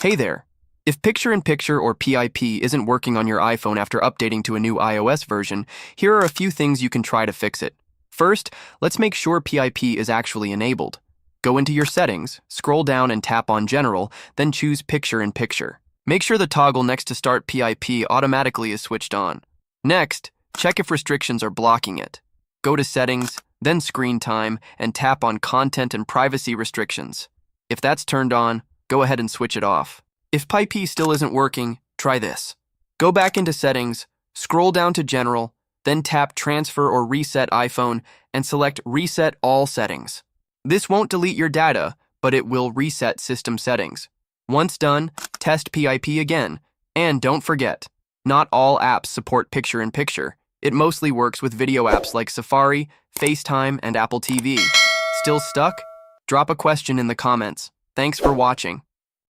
Hey there! If Picture-in-Picture or PiP isn't working on your iPhone after updating to a new iOS version, here are a few things you can try to fix it. First, let's make sure PiP is actually enabled. Go into your settings, scroll down and tap on General, then choose Picture-in-Picture. Make sure the toggle next to Start PiP automatically is switched on. Next, check if restrictions are blocking it. Go to Settings, then Screen Time, and tap on Content and Privacy Restrictions. If that's turned on, go ahead and switch it off. If PiP still isn't working, try this. Go back into Settings, scroll down to General, then tap Transfer or Reset iPhone and select Reset All Settings. This won't delete your data, but it will reset system settings. Once done, test PiP again. And don't forget, not all apps support Picture-in-Picture. It mostly works with video apps like Safari, FaceTime, and Apple TV. Still stuck? Drop a question in the comments. Thanks for watching.